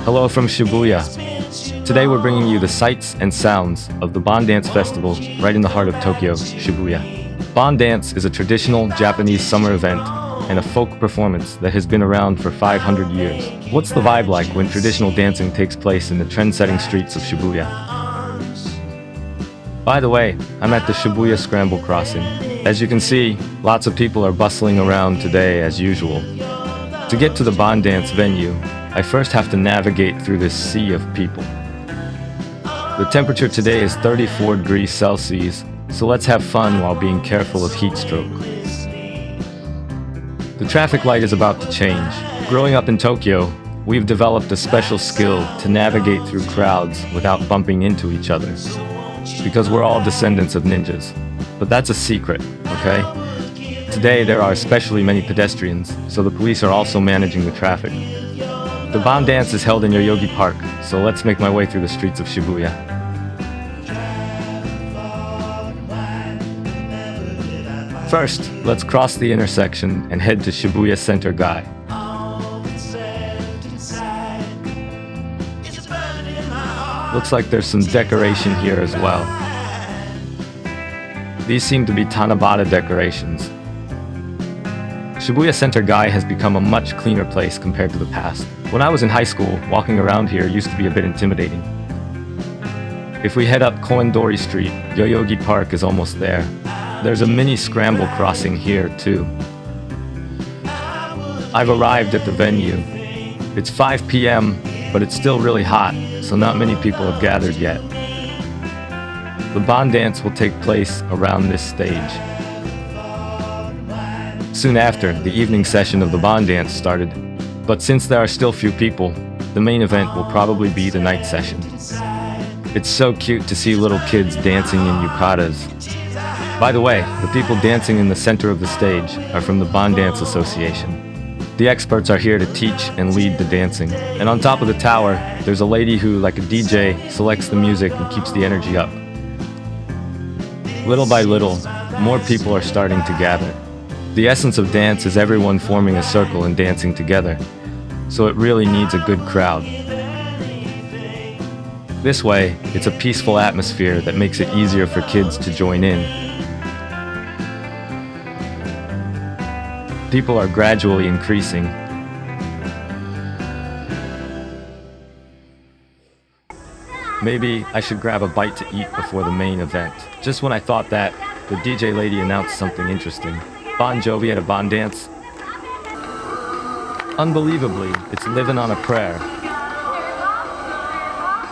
Hello from Shibuya. Today we're bringing you the sights and sounds of the Bon Dance Festival right in the heart of Tokyo, Shibuya. Bon Dance is a traditional Japanese summer event and a folk performance that has been around for 500 years. What's the vibe like when traditional dancing takes place in the trend-setting streets of Shibuya? By the way, I'm at the Shibuya Scramble Crossing. As you can see, lots of people are bustling around today as usual. To get to the Bon Dance venue, I first have to navigate through this sea of people. The temperature today is 34 degrees Celsius, so let's have fun while being careful of heat stroke. The traffic light is about to change. Growing up in Tokyo, we've developed a special skill to navigate through crowds without bumping into each other. Because we're all descendants of ninjas. But that's a secret, okay? Today there are especially many pedestrians, so the police are also managing the traffic. The Bon Dance is held in Yoyogi Park, so let's make my way through the streets of Shibuya. First, let's cross the intersection and head to Shibuya Center Gai. Looks like there's some decoration here as well. These seem to be Tanabata decorations. Shibuya Center Gai has become a much cleaner place compared to the past. When I was in high school, walking around here used to be a bit intimidating. If we head up Bon Odori Street, Yoyogi Park is almost there. There's a mini scramble crossing here too. I've arrived at the venue. It's 5 p.m., but it's still really hot, so not many people have gathered yet. The Bon Dance will take place around this stage. Soon after, the evening session of the Bon Dance started, but since there are still few people, the main event will probably be the night session. It's so cute to see little kids dancing in yukatas. By the way, the people dancing in the center of the stage are from the Bon Dance Association. The experts are here to teach and lead the dancing. And on top of the tower, there's a lady who, like a DJ, selects the music and keeps the energy up. Little by little, more people are starting to gather. The essence of dance is everyone forming a circle and dancing together, so it really needs a good crowd. This way, it's a peaceful atmosphere that makes it easier for kids to join in. People are gradually increasing. Maybe I should grab a bite to eat before the main event. Just when I thought that, the DJ lady announced something interesting. Bon Jovi at a Bon Dance? Unbelievably, it's Livin' on a Prayer.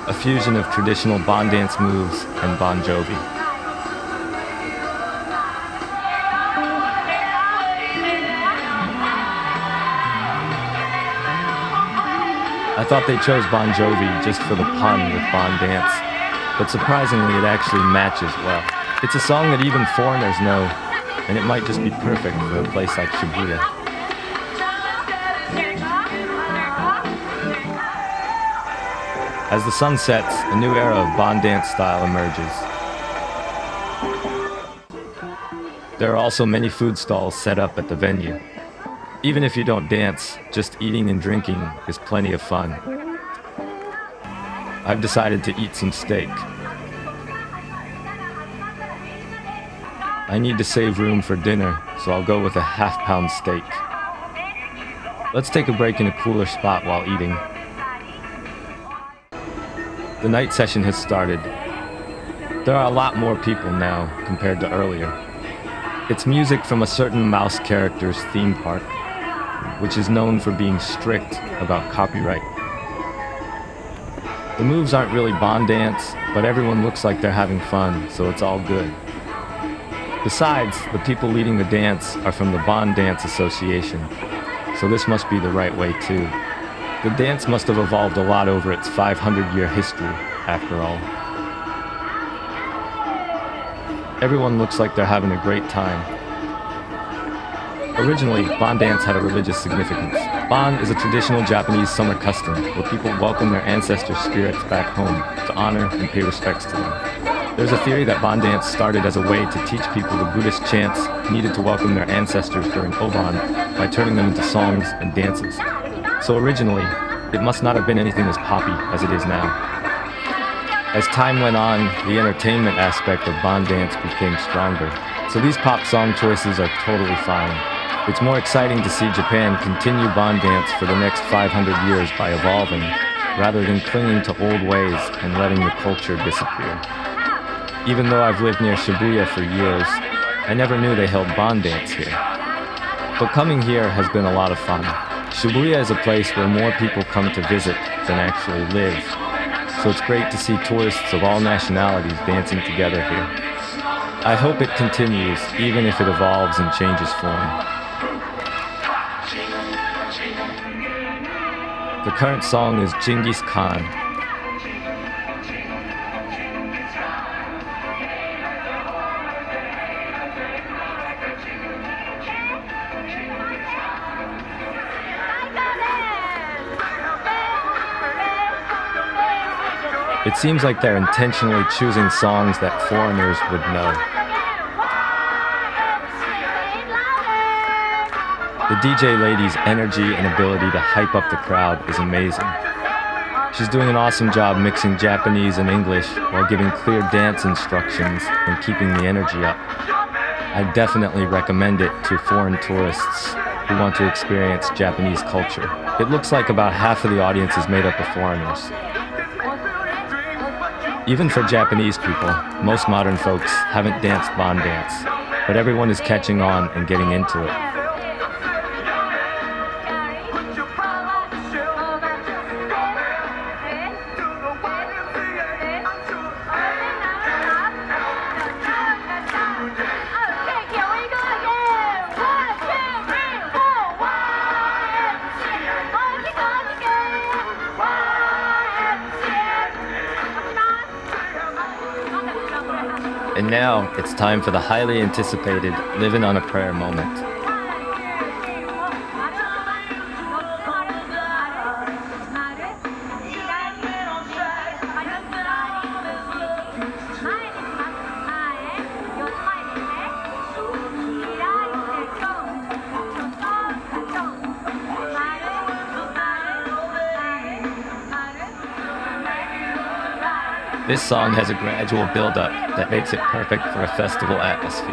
A fusion of traditional Bon Dance moves and Bon Jovi. I thought they chose Bon Jovi just for the pun with Bon Dance, but surprisingly it actually matches well. It's a song that even foreigners know, and it might just be perfect for a place like Shibuya. As the sun sets, a new era of Bon Dance style emerges. There are also many food stalls set up at the venue. Even if you don't dance, just eating and drinking is plenty of fun. I've decided to eat some steak. I need to save room for dinner, so I'll go with a half-pound steak. Let's take a break in a cooler spot while eating. The night session has started. There are a lot more people now compared to earlier. It's music from a certain mouse character's theme park, which is known for being strict about copyright. The moves aren't really Bon Dance, but everyone looks like they're having fun, so it's all good. Besides, the people leading the dance are from the Bon Dance Association, so this must be the right way too. The dance must have evolved a lot over its 500-year history, after all. Everyone looks like they're having a great time. Originally, Bon Dance had a religious significance. Bon is a traditional Japanese summer custom where people welcome their ancestor spirits back home to honor and pay respects to them. There's a theory that Bon Dance started as a way to teach people the Buddhist chants needed to welcome their ancestors during Obon by turning them into songs and dances. So originally, it must not have been anything as poppy as it is now. As time went on, the entertainment aspect of Bon dance became stronger, so these pop song choices are totally fine. It's more exciting to see Japan continue Bon dance for the next 500 years by evolving, rather than clinging to old ways and letting the culture disappear. Even though I've lived near Shibuya for years, I never knew they held Bon dance here. But coming here has been a lot of fun. Shibuya is a place where more people come to visit than actually live, so it's great to see tourists of all nationalities dancing together here. I hope it continues, even if it evolves and changes form. The current song is Genghis Khan. It seems like they're intentionally choosing songs that foreigners would know. The DJ lady's energy and ability to hype up the crowd is amazing. She's doing an awesome job mixing Japanese and English while giving clear dance instructions and keeping the energy up. I definitely recommend it to foreign tourists who want to experience Japanese culture. It looks like about half of the audience is made up of foreigners. Even for Japanese people, most modern folks haven't danced Bon dance, but everyone is catching on and getting into it. And now, it's time for the highly anticipated Living on a Prayer moment. This song has a gradual build-up that makes it perfect for a festival atmosphere.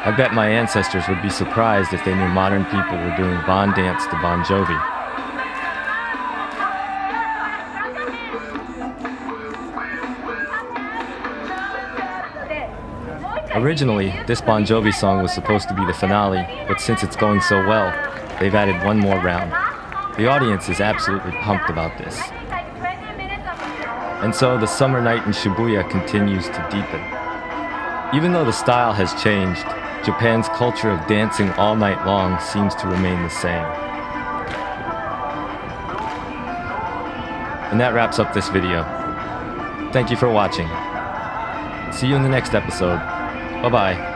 I bet my ancestors would be surprised if they knew modern people were doing Bon dance to Bon Jovi. Originally, this Bon Jovi song was supposed to be the finale, but since it's going so well, they've added one more round. The audience is absolutely pumped about this. And so the summer night in Shibuya continues to deepen. Even though the style has changed, Japan's culture of dancing all night long seems to remain the same. And that wraps up this video. Thank you for watching. See you in the next episode. Bye-bye.